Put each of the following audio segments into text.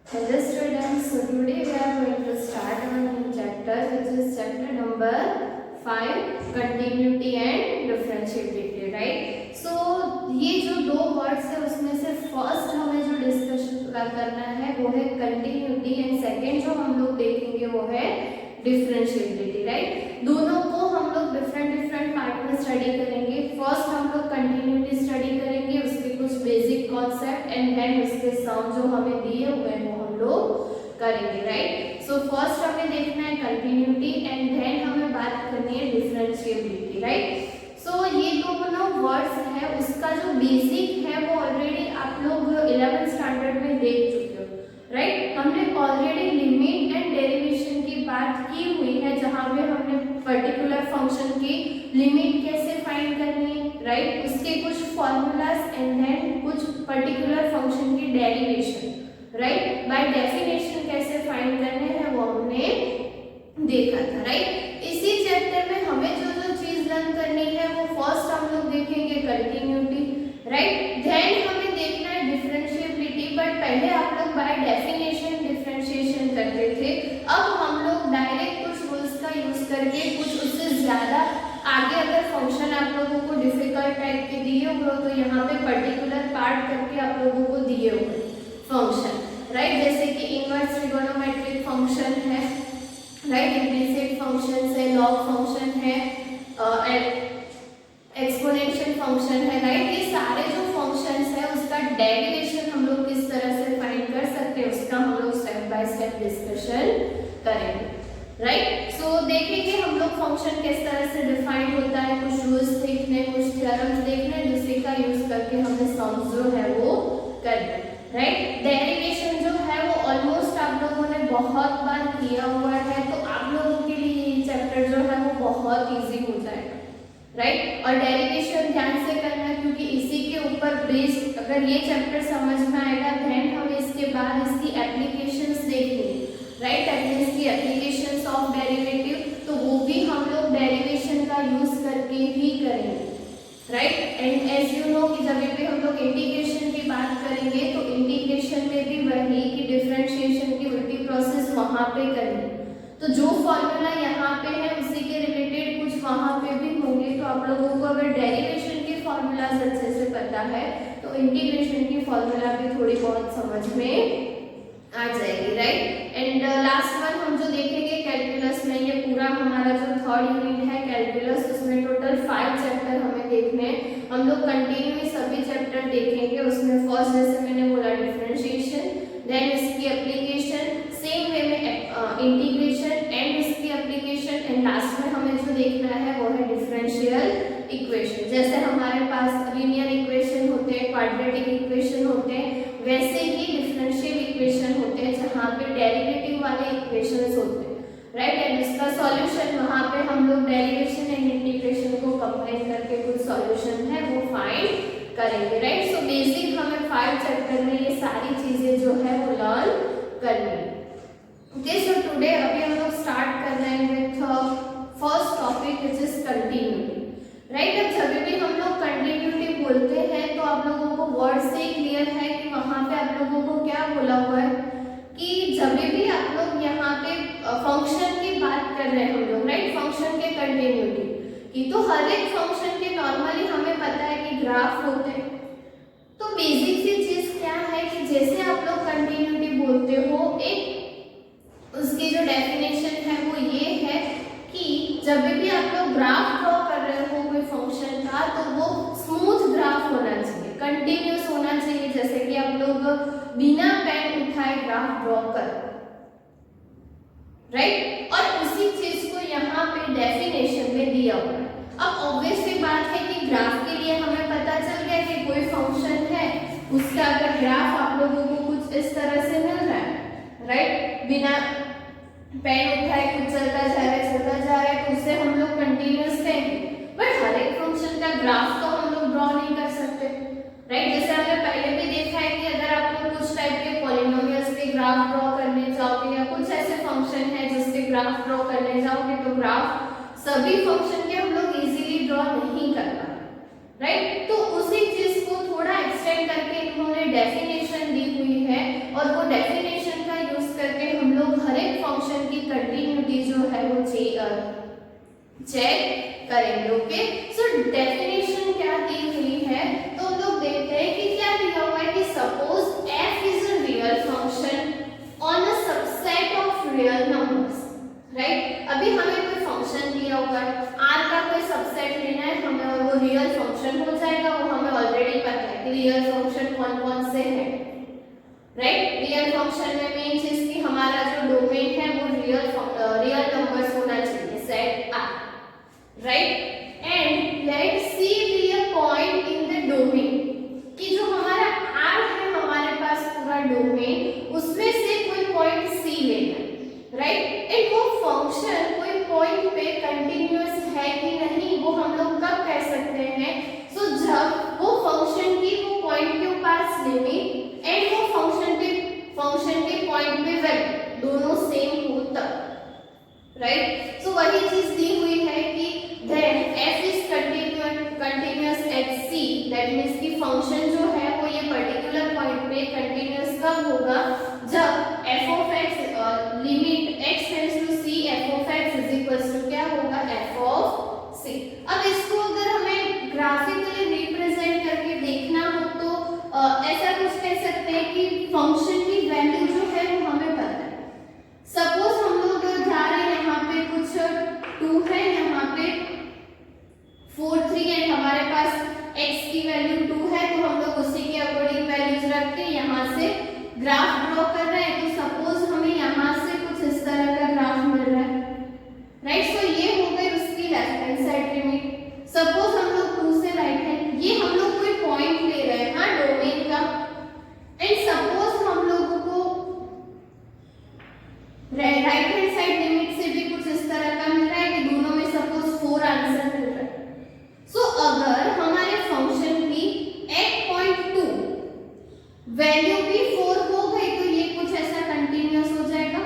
Hello students, so today we are going to start our new chapter which is chapter number 5 continuity and differentiability, right? So ये जो दो words है उसमें से first हमें जो डिस्कशन करना है वो है कंटिन्यूटी एंड सेकंड जो हम लोग देखेंगे वो है डिफरेंशिएबिलिटी, राइट? दोनों को हम लोग डिफरेंट पार्ट में स्टडी करेंगे। फर्स्ट हम लोग कंटिन्यूटी स्टडी करेंगे, उसके कुछ बेसिक कॉन्सेप्ट एंड देन उसके सम जो हमें दिए हुए हैं वो हम लोग करेंगे, राइट? सो फर्स्ट हमें देखना है कंटिन्यूटी एंड देन हमें बात करनी है डिफरेंशिएबिलिटी, राइट? सो ये दोनों वर्ड्स है उसका जो बेसिक है वो ऑलरेडी आप लोग 11th स्टैंडर्ड में देख चुके हो, राइट? हमने ऑलरेडी लिमिट एंड डेरिवेशन की बात की हुई है जहां पे हमने पर्टिकुलर फंक्शन की लिमिट कैसे फाइंड करनी है, राइट? उसके कुछ फॉर्मूलाज एंड देन कुछ पर्टिकुलर फंक्शन की डेरिवेशन, राइट? बाय डेफिनेशन कैसे फाइंड करने हैं वो हमने देखा था, राइट? इसी चैप्टर में हमें जो चीज लर्न करनी है वो फर्स्ट हम लोग देखेंगे कंटिन्यूटी, राइट? देन हमें देखना है डिफरेंशिएबिलिटी, बट पहले आप लोग बाय डेफिनेशन डिफरेंशिएशन करते थे। अब हम लोग डायरेक्ट कुछ रूल्स का यूज करके कुछ उससे ज्यादा आगे अगर फंक्शन आप लोगों को डिफिकल्ट टाइप के दिए हुए हो तो यहाँ पे पर्टिकुलर पार्ट करके आप लोगों को दिए हुए फंक्शन, राइट? जैसे कि इनवर्स ट्रिगोनोमेट्रिक फंक्शन है, राइट? इम्प्लिसिट फंक्शन है, लॉग फंक्शन है, एक्सपोनेंशियल फंक्शन है, राइट? ये सारे जो फंक्शंस है उसका डेरिवेशन हम लोग किस तरह से फाइंड कर सकते हैं उसका हम लोग स्टेप बाय स्टेप डिस्कशन करेंगे, राइट? सो देखेंगे हम लोग फंक्शन किस तरह से डिफाइन होता है, कुछ रूल्स देखने, कुछ थ्योरम्स देखने जिससे का यूज करके हमें सम्स जो है वो करना, राइट? डेरिवेशन जो है वो ऑलमोस्ट आप लोगों ने बहुत बार किया हुआ है तो आप लोगों के लिए ये चैप्टर जो है वो बहुत इजी हो जाएगा, राइट? और डेरिवेशन ध्यान से करना क्योंकि इसी के ऊपर बेस्ड अगर ये चैप्टर समझ में आएगा देन हमें इसके बाद इसकी एप्लीकेशंस देखेंगे, राइट? इसकी एप्लीकेशंस ऑफ डेरिवेटिव तो वो भी हम लोग डेरिवेशन का यूज करके ही करेंगे, right? And as you know कि जब भी हम लोग इंटीग्रेशन की बात करेंगे तो इंटीग्रेशन में भी वही कि डिफरेंशिएशन की उल्टी प्रोसेस वहां पे करेंगे, तो जो फॉर्मूला यहाँ पे है उसी के रिलेटेड कुछ वहां पे भी होंगे। तो आप लोगों को अगर डेरिवेशन के फॉर्मूलाज अच्छे से पता है तो इंटीग्रेशन की फॉर्मूला भी थोड़ी बहुत समझ में आ जाएगी, राइट? एंड लास्ट वन हम जो देखेंगे कैलकुलस में, ये पूरा हमारा जो थर्ड यूनिट है कैलकुलस, उसमें टोटल 5 चैप्टर हमें देखने हैं। हम लोग कंटिन्यू सभी चैप्टर देखेंगे। उसमें फर्स्ट जैसे मैंने बोला डिफरेंशिएशन, देन इसकी एप्लीकेशन, सेम वे में इंटीग्रेशन एंड इसकी एप्लीकेशन, एंड लास्ट में हमें जो देखना है वो है डिफरेंशियल इक्वेशन। जैसे हमारे पास लीनियर इक्वेशन होते हैं, क्वाड्रेटिक इक्वेशन होते हैं, वैसे ही डिफरेंशियल इक्वेशन होते हैं जहाँ पे डेरिवेटिव वाले इक्वेशंस होते हैं, राइट? एंड इसका सॉल्यूशन वहाँ पे हम लोग डेरिवेशन एंड इंटीग्रेशन को कंबाइन करके कुछ सॉल्यूशन है वो फाइंड करेंगे, राइट? सो बेसिक हमें 5 चैप्टर में ये सारी चीजें जो है वो लर्न करनी है। ओके, सो टुडे अभी हम लोग स्टार्ट कर रहे हैं with first topic which is continuity, right? अब जब भी हम लोग कंटिन्यूटी बोलते हैं तो आप लोगों को वर्ड से क्लियर है कि वहां पे आप लोगों को क्या बोला हुआ है कि जब भी आप लोग यहाँ पे फंक्शन की बात कर रहे हैं हम लोग, राइट? फंक्शन के कंटिन्यूटी की, तो हर एक फंक्शन के नॉर्मली हमें पता है कि ग्राफ होते हैं। तो बेसिक सी चीज क्या है कि जैसे आप लोग कंटिन्यूटी बोलते हो, एक उसकी जो डेफिनेशन है वो ये है कि जब भी आप लोग ग्राफ ड्रॉ कर रहे हो कोई फंक्शन का तो वो स्मूथ ग्राफ होना चाहिए, कंटिन्यूअस होना चाहिए, जैसे कि आप लोग बिना पेन उठाए ग्राफ ड्रॉ कर, राइट? और उसी चीज को यहाँ पे डेफिनेशन में दिया हुआ है। अब ऑब्वियस सी बात है कि ग्राफ के लिए हमें पता चल गया कि कोई फंक्शन है उसका अगर ग्राफ आप लोगों को कुछ इस तरह से मिल रहा है, राइट? बिना पेन उठाए कुछ चलता जा रहा है तो उसे हम लोग कंटिन्यूअस कहेंगे, बट हर एक फंक्शन का ग्राफ तो हम लोग ड्रॉ नहीं कर सकते, राइट? जैसे हमने पहले भी देखा है कि अगर आप लोग कुछ टाइप के पॉलिनोमियल्स के ग्राफ ड्रॉ करने जाओगे या कुछ ऐसे फंक्शन है जिसके ग्राफ ड्रॉ करने जाओगे तो ग्राफ सभी फंक्शन के हम लोग इजीली ड्रॉ नहीं कर पाते, राइट? तो उसी चीज को थोड़ा एक्सटेंड करके इन्होंने डेफिनेशन दी हुई है और वो डेफिनेशन चेक करेंगे। ओके, सो डेफिनेशन क्या दी हुई है, तो हम लोग देखते हैं कि क्या दिया हुआ है कि suppose f is a real function on a subset of real numbers, right. अभी हमें कोई फंक्शन दिया हुआ है, r का कोई सबसेट लेना है हमें और वो रियल फंक्शन हो जाएगा, वो हमें ऑलरेडी पता है कि रियल फंक्शन कौन कौन से हैं, राइट। रियल फंक्शन में मेन चीज की हमारा जो डोमेन है वो रियल नंबर्स होना चाहिए, set R, right. And let C be a point in the domain, कि जो हमारा R है हमारे पास पूरा डोमेन, उसमें से कोई पॉइंट C लेना है, राइट। एंड वो फंक्शन कोई पॉइंट पे कंटिन्यूअस है कि नहीं वो हम लोग कब कह सकते हैं, सो जब वो फंक्शन की वो पॉइंट के पास लिमिट एंड वो फंक्शन के पॉइंट पे वैल्यू दोनों सेम हो तब, राइट। सो वही चीज दी हुई है कि then f is continuous at c, that means कि फंक्शन जो है वो ये पर्टिकुलर पॉइंट पे कंटिन्यूअस कब होगा, जब f of x limit x tends to c f of x is equals to क्या होगा, f of c। अब इसको अगर हमें ग्राफिकली रिप्रेजेंट करके देखना हो तो ऐसा कुछ कह सकते हैं कि फंक्शन की वैल्यू जो है वो हमें पता है। सपोज हम लोग जा रहे हैं, यहाँ पे कुछ 2 है, यहाँ पे 4 3 एंड हमारे पास x की वैल्यू 2 है, तो हम लोग उसी के अकॉर्डिंग वैल्यूज रख के यहाँ से ग्राफ ड्रॉ कर रहे हैं। तो सपोज हमें यहाँ से कुछ इस तरह का ग्राफ मिल रहा है, राइट। सो ये हो गई उसकी left hand side limit. Suppose हम लोग 2 से राइट है, ये हम लोग कोई पॉइंट ले रहे हैं, हाँ, डोमेन का। एंड सपोज हम लोगों को राइट हैंड साइड लिमिट से भी कुछ इस तरह का मिल रहा है कि दोनों में सपोज 4 आंसर मिल रहा है। सो अगर हमारे फंक्शन की 8.2 वैल्यू भी 4 हो गई तो ये कुछ ऐसा कंटिन्यूअस हो जाएगा,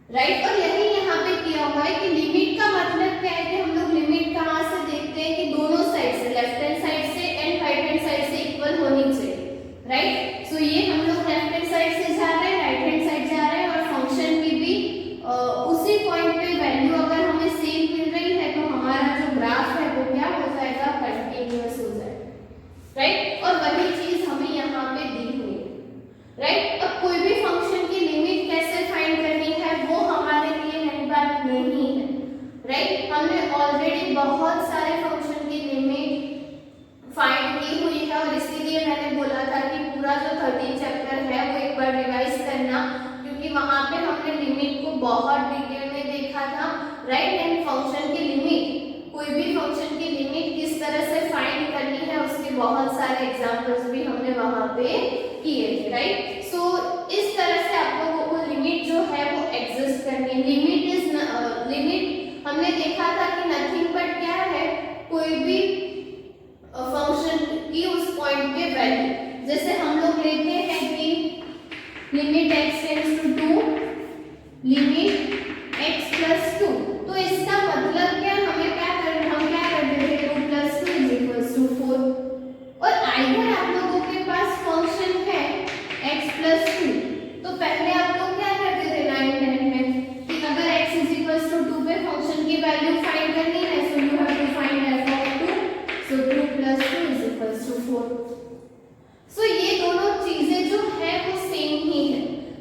राइट। और यही यहाँ पे किया हुआ है कि लिमिट का मतलब क्या है कि हम लोग लिमिट कहाँ से देखते हैं कि दोनों साइड से, लेफ्ट हैंड साइड से एंड राइट हैंड साइड से इक्वल होनी चाहिए, राइट। सो ये हम लोग लेफ्ट हैंड साइड से जा रहे हैं, राइट हैंड साइड जा रहे हैं, और फंक्शन की भी उसी पॉइंट पे वैल्यू अगर हमें सेम मिल रही है तो हमारा जो ग्राफ है वो क्या हो जाएगा, कंटिन्यूअस हो जाएगा, राइट। और वही चीज हमें यहाँ पे दी हुई है, राइट। अब कोई भी फंक्शन की लिमिट कैसे फाइंड करनी है वो हमारे लिए नई बात नहीं है, राइट। हमने ऑलरेडी बहुत सारे फंक्शन की लिमिट फाइंड की हुई है, और इसीलिए मैंने बोला था कि पूरा जो 13 चैप्टर है वो एक बार रिवाइज करना, क्योंकि वहां पे हमने लिमिट को बहुत डिटेल में देखा था, राइट। एंड फंक्शन की लिमिट, कोई भी फंक्शन की लिमिट किस तरह से फाइंड करनी है उसके बहुत सारे एग्जांपल्स भी हमने वहां पे किए थे, राइट। सो इस तरह से आप लोगों को लिमिट जो है वो एग्जिस्ट करनी है। लिमिट हमने देखा था कि नथिंग बट क्या है, कोई भी फंक्शन की उस पॉइंट पे वैल्यू, जैसे हम लोग लेते हैं कि limit x tends to 2 limit x plus 2, तो इसका मतलब क्या, हमें क्या करना, हम क्या करते थे 2 प्लस 2 इज इक्वल्स टू 4। और अगर आप लोगों के पास फंक्शन है x प्लस 2, तो पहले आप लोग क्या करते थे 9 10 में कि अगर x इज इक्वल्स टू 2 पे फंक्शन की वैल्यू फाइंड करनी है, so you have to find f of 2, so 2 plus 2 is equals to 4। So ये दोनों चीजें जो है वो सेम ही है,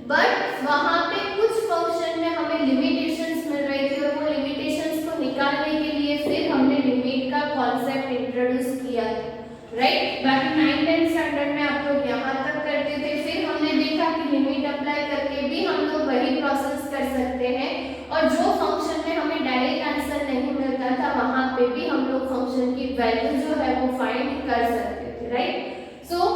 बट वहां पे कुछ फंक्शन में हमें लिमिटेशंस मिल रही थी, और वो लिमिटेशंस को निकालने के लिए फिर हमने लिमिट का कॉन्सेप्ट इंट्रोड्यूस किया था, राइट। बाकी 9 10 स्टैंडर्ड में आप लोग यहाँ तक करते थे, फिर हमने देखा कि लिमिट अप्लाई करके भी हम लोग वही प्रोसेस कर सकते हैं, और जो फंक्शन में हमें डायरेक्ट आंसर नहीं मिलता था वहां पे भी हम लोग फंक्शन की वैल्यू जो है वो फाइंड कर सकते थे, right. So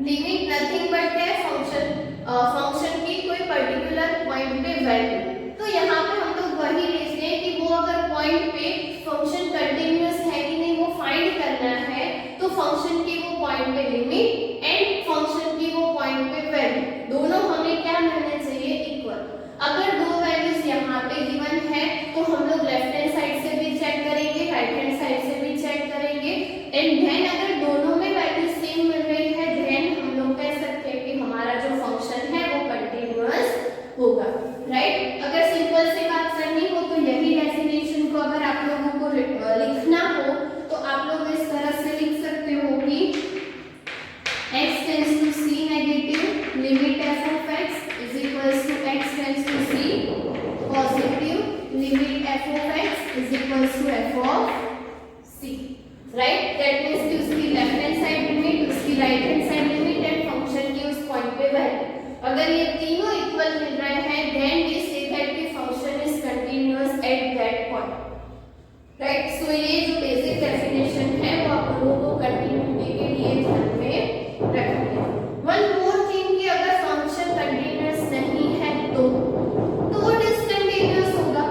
limit nothing but है फंक्शन की कोई पर्टिकुलर पॉइंट पे वैल्यू। तो यहाँ पे हम लोग वही लेते हैं कि वो अगर पॉइंट पे फंक्शन कंटिन्यूअस है कि नहीं वो फाइंड करना है, तो फंक्शन की वो पॉइंट पे लिमिट एंड फंक्शन की वो पॉइंट पे वैल्यू दोनों हमें क्या मिलने चाहिए, इक्वल। अगर दो वैल्यूज यहाँ पे गिवन है तो हम लोग लेफ्ट हैंड साइड से भी चेक करेंगे, राइट हैंड साइड से भी चेक करेंगे, एंड देन अगर दोनों में वैल्यू सेम मिल रही है देन हम लोग कह सकते हैं कि हमारा जो फंक्शन है वो कंटिन्यूअस होगा, राइट। अगर सिंपल से बात करनी limit f of x is equals to x tends to c, positive limit f of x is equals to f of c, right. That means कि उसकी लेफ्ट हैंड साइड लिमिट, उसकी right hand side limit and function की उस point पे value, अगर ये तीनों equal मिल रहे हैं then we say that the function is continuous at that point, right. So ये जो बेसिक डेफिनेशन है वो आप लोगों को कंटिन्यूटी के लिए ध्यान में रखना है। वन मोर थिंग कि अगर फंक्शन कंटीन्यूअस नहीं है तो वो डिसकंटीन्यूअस होगा,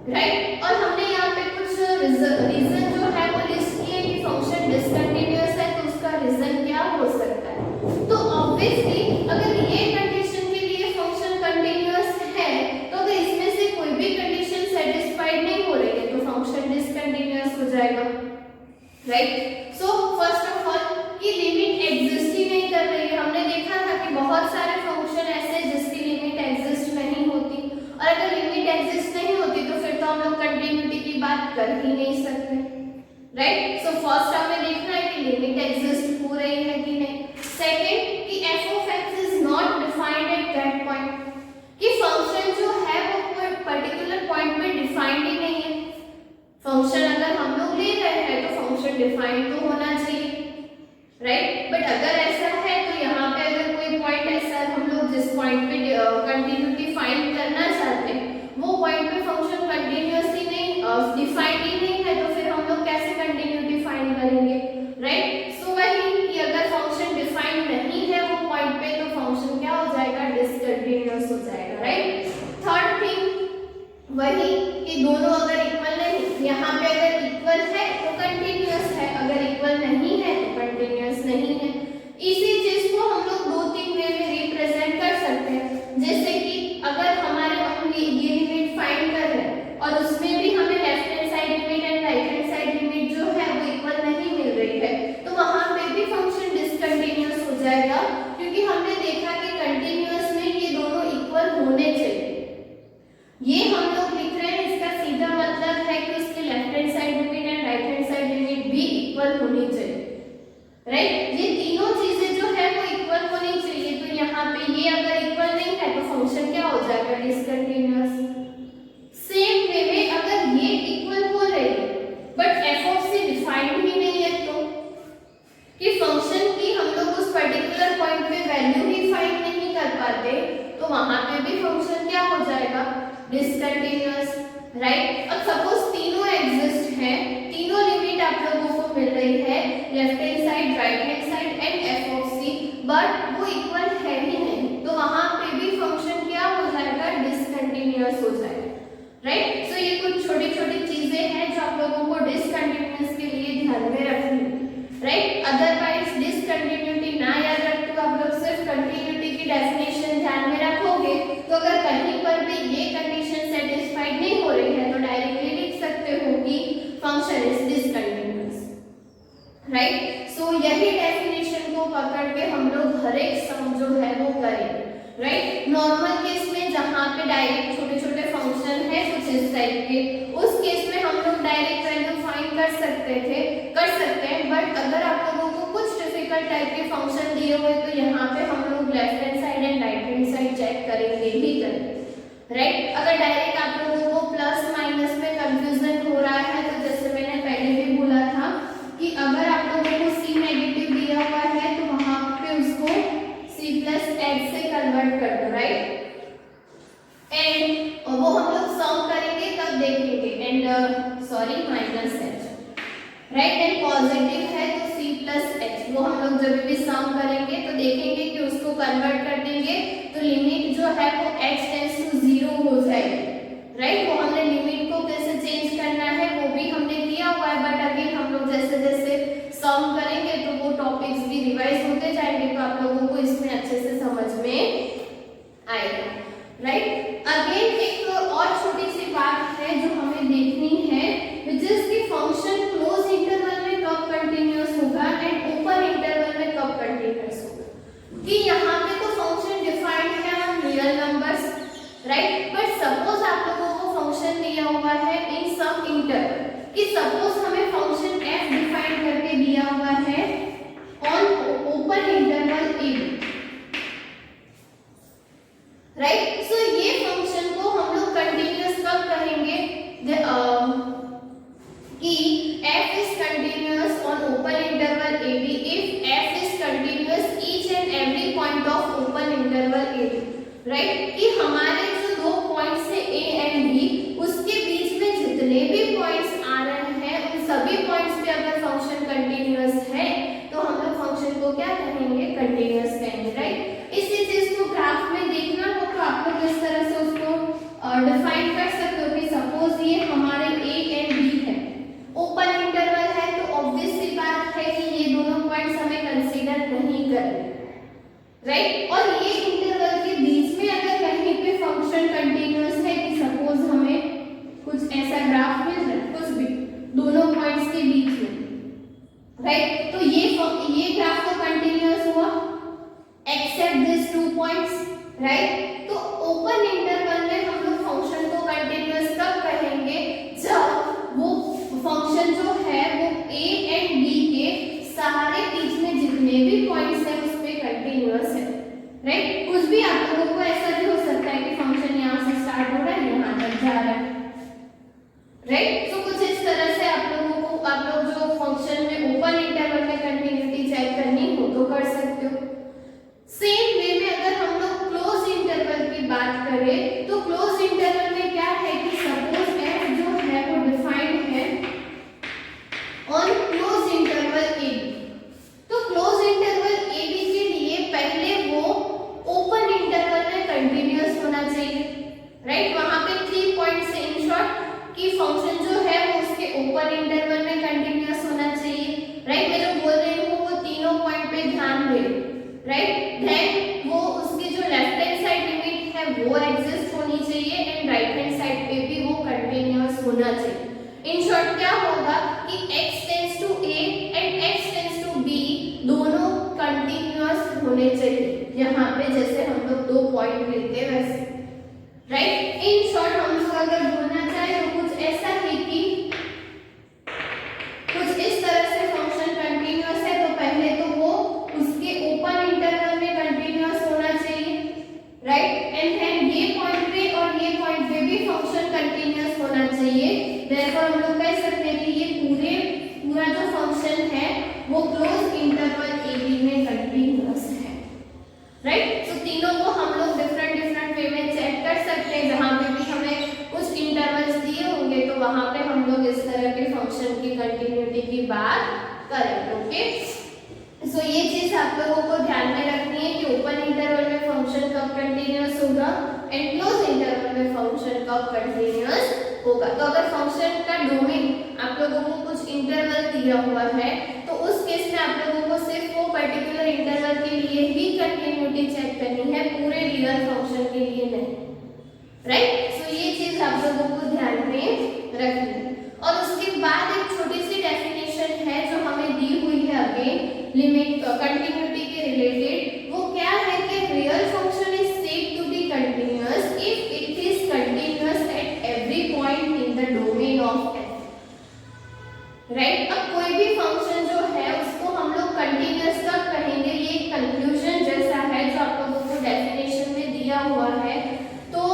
राइट। और हमने यहाँ पे कुछ रीजन जो है वो लिस्ट किए कि फंक्शन डिसकंटीन्यूअस है तो उसका रीजन क्या हो सकता है। तो ऑब्वियसली अगर ये कंडीशन के लिए फंक्शन कंटीन्यूअस है तो अगर इसमें से कोई भी कंडीशन सेटिस्फाइड नहीं हो रही है तो फंक्शन डिसकंटीन्यूअस हो जाएगा, right. So first of all कि लिमिट एग्जिस्ट ही नहीं कर रही है। हमने देखा था कि बहुत सारे फंक्शन ऐसे हैं जिसकी लिमिट एग्जिस्ट नहीं होती, और अगर लिमिट एग्जिस्ट नहीं होती तो फिर तो हम लोग कंटिन्यूटी की बात कर ही नहीं सकते, राइट। सो फर्स्ट हमें देखना है कि लिमिट एग्जिस्ट हो रही है कि नहीं। सेकंड कि f of x is not defined at that point, कि फंक्शन जो है वो कोई पर्टिकुलर पॉइंट पे डिफाइंड ही नहीं है। फंक्शन अगर हम लोग ले रहे हैं तो फंक्शन डिफाइंड तो होना चाहिए, राइट। बट अगर ऐसा है तो यहाँ पे अगर कोई पॉइंट ऐसा है हम लोग जिस पॉइंट पे कंटिन्यूटी फाइंड करना चाहते हैं वो पॉइंट पे फंक्शन कंटिन्यूअसली नहीं डिफाइंड ही नहीं है तो फिर हम लोग कैसे कंटिन्यूटी फाइंड करेंगे, राइट। सो वही कि अगर फंक्शन डिफाइंड नहीं है वो पॉइंट पे तो फंक्शन क्या हो जाएगा, डिसकंटीन्यूअस हो जाएगा, राइट। थर्ड थिंग वही कि दोनों अगर इक्वल नहीं, यहाँ पे अगर इक्वल है तो कंटिन्यूअस है, अगर इक्वल नहीं है तो कंटिन्यूअस नहीं है। इसी चीज को हम लोग दो तीन वे में रिप्रेजेंट कर सकते हैं, जैसे कि अगर हमारे हम ये लिमिट फाइंड कर रहे हैं और उसमें भी हमें left hand side limit and right hand side limit जो है वो इक्वल नहीं मिल रही है तो वहां पे भी फंक्शन डिसकंटीन्यूअस हो जाएगा, क्योंकि हमने देखा कि कंटीन्यूअस में ये दोनों इक्वल होने चाहिए। ये हम लोग लिख रहे हैं, इसका सीधा मतलब है कि उसकी left hand side limit and right hand side limit भी इक्वल होनी चाहिए, राइट। ये तीनों चीजें जो है वो इक्वल होनी चाहिए। तो यहाँ पे ये अगर इक्वल नहीं है तो फंक्शन क्या हो जाएगा, डिसकंटीन्यूअस। सेम वे में अगर ये इक्वल हो रही है but f of c defined ही नहीं है तो कि फंक्शन की हम लोग उस पर्टिकुलर पॉइंट पे वैल्यू ही फाइंड नहीं कर पाते तो वहां पे भी फंक्शन क्या हो जाएगा, डिसकंटीन्यूअस, राइट। अब सपोज तीनों एग्जिस्ट है, तीनों लिमिट आप लोगों को मिल रही है left hand side right hand side and f of c, but वो इक्वल है ही नहीं तो वहां पे भी फंक्शन क्या हो जाएगा, डिसकंटीन्यूअस हो जाएगा, राइट। सो ये कुछ छोटी छोटी चीजें हैं जो आप लोगों को डिसकंटीन्यूअस के लिए ध्यान में रखनी है, राइट। अदरवाइज डिसकंटीन्यूटी ना याद रखते हो आप लोग सिर्फ कंटीन्यूटी की डेफिनेशन ध्यान में रखोगे तो अगर कहीं पर भी ये कंडीशन सेटिस्फाइड नहीं हो रही है तो डायरेक्टली लिख सकते हो कि फंक्शन इज डिसकंटीन्यूअस, राइट। सो यही डेफिनेशन को पकड़ के हम लोग हर एक सम जो है वो करेंगे, राइट। नॉर्मल केस में जहाँ पे डायरेक्ट छोटे छोटे फंक्शन है कुछ इस टाइप के, उस केस में हम लोग डायरेक्ट वैल्यू फाइंड कर सकते हैं। बट अगर आप लोगों को कुछ डिफिकल्ट टाइप के फंक्शन दिए हुए तो यहाँ पे हम लोग left hand side and right hand side check करेंगे ही करेंगे, राइट। अगर डायरेक्ट आप लोगों को प्लस माइनस में कंफ्यूजन हो रहा है तो जैसे मैंने पहले भी बोला था कि अगर आप लोगों को c नेगेटिव दिया हुआ है तो वहां पे उसको c प्लस h से कन्वर्ट कर दो, राइट। एंड वो हम लोग सम करेंगे तब देखेंगे and sorry minus h, right. And positive है तो c प्लस h, वो हम लोग जब भी सम करेंगे तो देखेंगे कि उसको कन्वर्ट कर देंगे तो लिमिट जो है वो h टेंड्स टू 0 हो जाएगी, राइट। वो हमने लिमिट को कैसे चेंज करना है वो भी हमने किया हुआ है, बट अगेन हम लोग जैसे जैसे सम करेंगे तो वो टॉपिक्स भी रिवाइज होते जाएंगे तो आप लोगों को इसमें अच्छे से समझ में आएगा, राइट। अगेन एक और छोटी सी बात है जो हमें देखनी है, विच इज की फंक्शन क्लोज इंटरवल में कब कंटिन्यूअस होगा एंड ओपन इंटरवल में कब कंटिन्यूअस होगा। कि यहाँ पे तो फंक्शन डिफाइंड है on real numbers, right. But suppose आप लोगों को फंक्शन दिया हुआ है इन सम इंटरवल, कि सपोज हमें फंक्शन f डिफाइन करके दिया हुआ है on open interval a, right, कि हमारे जो दो पॉइंट्स है ए एंड बी, उसके बीच में जितने भी पॉइंट्स आ रहे हैं उन सभी पॉइंट्स पे अगर फंक्शन कंटीन्यूअस है तो हम लोग फंक्शन को क्या कहेंगे, कंटीन्यूअस कहेंगे, राइट। इसी चीज को ग्राफ में देखना हो तो आप लोग इस तरह से उसको डिफाइन कर सकते हो कि सपोज ये हमारे ए एंड बी है, ओपन इंटरवल है, तो ऑब्वियस सी बात है कि ये दोनों पॉइंट्स हमें कंसीडर नहीं करने, राइट। और ये इंटरवल के बीच में अगर कहीं पे फंक्शन कंटीन्यूअस है कि सपोज हमें कुछ ऐसा ग्राफ मिल रहा है, कुछ भी दोनों पॉइंट्स के बीच में, राइट, तो ये ग्राफ तो कंटीन्यूअस हुआ except this two points, right. तो ओपन इंटरवल में हम लोग फंक्शन को कंटीन्यूअस कब कहेंगे, जब वो फंक्शन जो है वो ए एंड बी के सारे बीच में जितने भी पॉइंट्स है उस पे कंटीन्यूअस है, राइट। कुछ भी आप लोगों को ऐसा भी हो सकता है कि फंक्शन यहाँ से स्टार्ट हो रहा है यहाँ तक जा रहा है, राइट। तो कुछ इस तरह से आप लोगों को, आप लोग जो फंक्शन में ओपन इंटरवल में कंटिन्यूटी चेक करनी हो तो कर सकते हो। सेम वे में अगर हम लोग क्लोज इंटरवल की बात करें तो क्लोज इंटरवल में क्या है कि सपोज f जो है वो डिफाइंड है on close interval a b, तो क्लोज इंटरवल a b के लिए पहले वो ओपन इंटरवल में कंटीन्यूअस होना चाहिए, राइट। वहां पे 3 पॉइंट्स है इन शॉर्ट कि फंक्शन जो है वो उसके ओपन इंटरवल में कंटीन्यूअस होना चाहिए, राइट। मैं जो बोल रही हूँ वो तीनों पॉइंट पे ध्यान दे, राइट। देन वो उसकी जो लेफ्ट हैंड साइड लिमिट है वो एग्जिस्ट होनी चाहिए एंड राइट हैंड साइड पे भी वो कंटीन्यूअस होना चाहिए। इन शॉर्ट क्या होगा कि x tends to a and x tends to b दोनों कंटीन्यूअस होने चाहिए, यहाँ पे जैसे हम लोग दो पॉइंट लेते हैं वैसे, राइट। इन शॉर्ट हम लोग अगर बोलना चाहे तो कुछ ऐसा है कि कुछ इस तरह से फंक्शन कंटीन्यूअस है तो पहले तो वो उसके ओपन इंटरवल में कंटीन्यूअस होना चाहिए, राइट। एंड देन ये पॉइंट पे और ये पॉइंट पे भी फंक्शन कंटीन्यूअस होना चाहिए। देयरफॉर हम लोग कह सकते हैं कि ये पूरा जो फंक्शन है वो क्लोज इंटरवल a b में कंटीन्यूअस है, राइट। तो तीनों को हम लोग डिफरेंट वे में चेक कर सकते हैं, जहां पे भी हमें कुछ इंटरवल्स दिए होंगे तो वहां पे हम लोग इस तरह के फंक्शन की कंटिन्यूटी की बात करेंगे, ओके। सो ये चीज आप लोगों को ध्यान में रखनी है कि ओपन इंटरवल में फंक्शन कब कंटीन्यूअस होगा एंड क्लोज इंटरवल में फंक्शन कब कंटीन्यूअस होगा। तो अगर फंक्शन का डोमेन आप लोगों को कुछ इंटरवल दिया हुआ है तो उस केस में आप लोगों को सिर्फ वो पर्टिकुलर इंटरवल के लिए ही कंटिन्यूटी चेक करनी है, पूरे रियल फंक्शन के लिए नहीं, राइट। सो ये चीज आप लोगों को ध्यान में रखनी है। और उसके बाद एक छोटी सी डेफिनेशन है जो हमें दी हुई है अगेन लिमिट कंटिन्यूटी के रिलेटेड, वो क्या है कि real function is said to be continuous if it is continuous at every point in the domain of f, right. अब कोई भी फंक्शन जो है उसको हम लोग कंटीन्यूअस कब कहेंगे, ये एक कंक्लूजन जैसा है जो आप लोगों को डेफिनेशन में दिया हुआ है। तो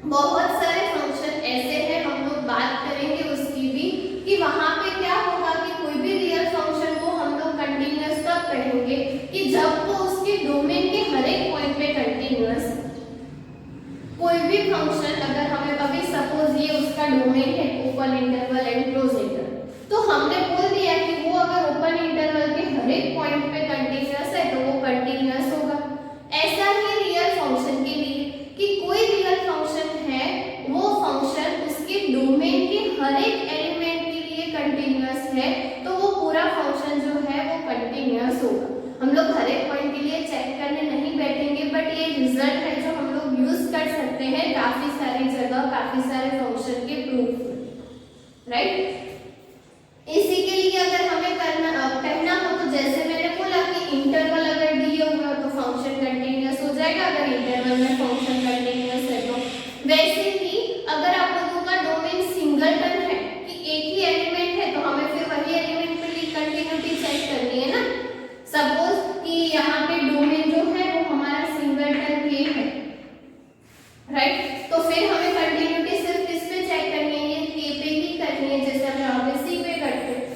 बहुत सारे फंक्शन ऐसे हैं, हम लोग बात करेंगे उसकी भी कि वहां पे क्या होगा कि कोई भी रियल फंक्शन को हम लोग कंटीन्यूअस कब कहेंगे कि जब वो उसके डोमेन के हर एक पॉइंट पे कंटीन्यूअस है। कोई भी फंक्शन अगर हमें अभी सपोज ये उसका डोमेन है open interval and close interval, तो हमने बोल दिया कि वो अगर ओपन इंटरवल के हर एक पॉइंट पे कंटीन्यूअस है तो वो कंटीन्यूअस होगा। ऐसा ही रियल फंक्शन के लिए कि कोई रियल फंक्शन है वो फंक्शन उसके डोमेन के हर एक एलिमेंट के लिए कंटीन्यूअस है तो वो पूरा फंक्शन जो है वो कंटीन्यूअस होगा। हम लोग हर एक पॉइंट के लिए चेक करने नहीं बैठेंगे, बट ये रिजल्ट है जो हम लोग यूज कर सकते हैं काफी सारी जगह, काफी सारे फंक्शन के प्रूफ, राइट। इसी के लिए अगर हमें कहना हो तो जैसे मैंने बोला कि इंटरवल अगर दिए हुए हो तो फंक्शन कंटीन्यूअस हो जाएगा, अगर इंटरवल में फंक्शन कंटीन्यूअस है तो। वैसे ही अगर आप लोगों का डोमेन सिंगलटन है कि एक ही एलिमेंट है तो हमें फिर वही एलिमेंट पे कंटीन्यूटी चेक करनी है ना। सपोज कि यहाँ पे डोमेन जो है वो हमारा सिंगलटन के है, राइट। तो फिर हमें कंटीन्यूटी सिर्फ किस पे चेक करनी है, ये के पे ही करनी है, जैसे हम ऑब्वियसली पे करते हैं।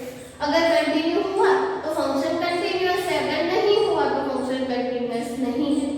अगर कंटिन्यू हुआ तो फंक्शन कंटीन्यूअस है, अगर नहीं हुआ तो फंक्शन कंटीन्यूअस नहीं है,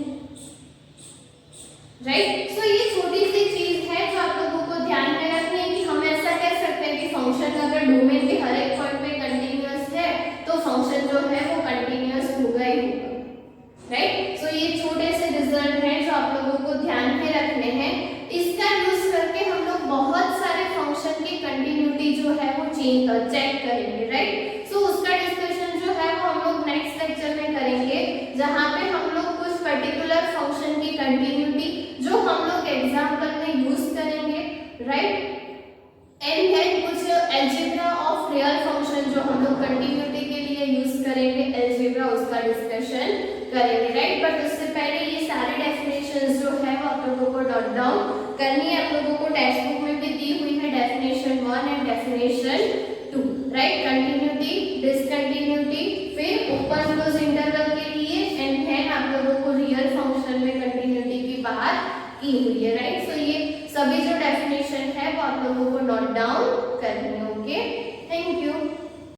ये छोटे से रिजल्ट हैं जो आप लोगों को ध्यान में रखने हैं। इसका यूज करके हम लोग बहुत सारे फंक्शन की कंटिन्यूटी जो है वो चेक करेंगे, राइट। सो उसका डिस्कशन जो है वो हम लोग नेक्स्ट लेक्चर में करेंगे, जहां पे हम लोग कुछ पर्टिकुलर फंक्शन की कंटिन्यूटी जो हम लोग एग्जांपल में यूज करेंगे, राइट। एंड देन कुछ अलजेब्रा ऑफ रियल फंक्शन जो हम लोग कंटिन्यूटी के लिए यूज करेंगे, अलजेब्रा, उसका डिस्कशन करेंगे, राइट। बट उससे पहले ये सारे डेफिनेशंस जो है वो आप लोगों को नोट डाउन करनी है। आप लोगों को टेक्स्ट बुक में भी दी हुई है definition 1 and definition 2, right. Continuity, discontinuity, फिर ओपन क्लोज इंटरवल के लिए, एंड देन आप लोगों को रियल फंक्शन में कंटिन्यूटी की बात की हुई है, राइट। सो ये सभी जो डेफिनेशन है वो आप लोगों को नोट डाउन करनी है। Okay, thank you.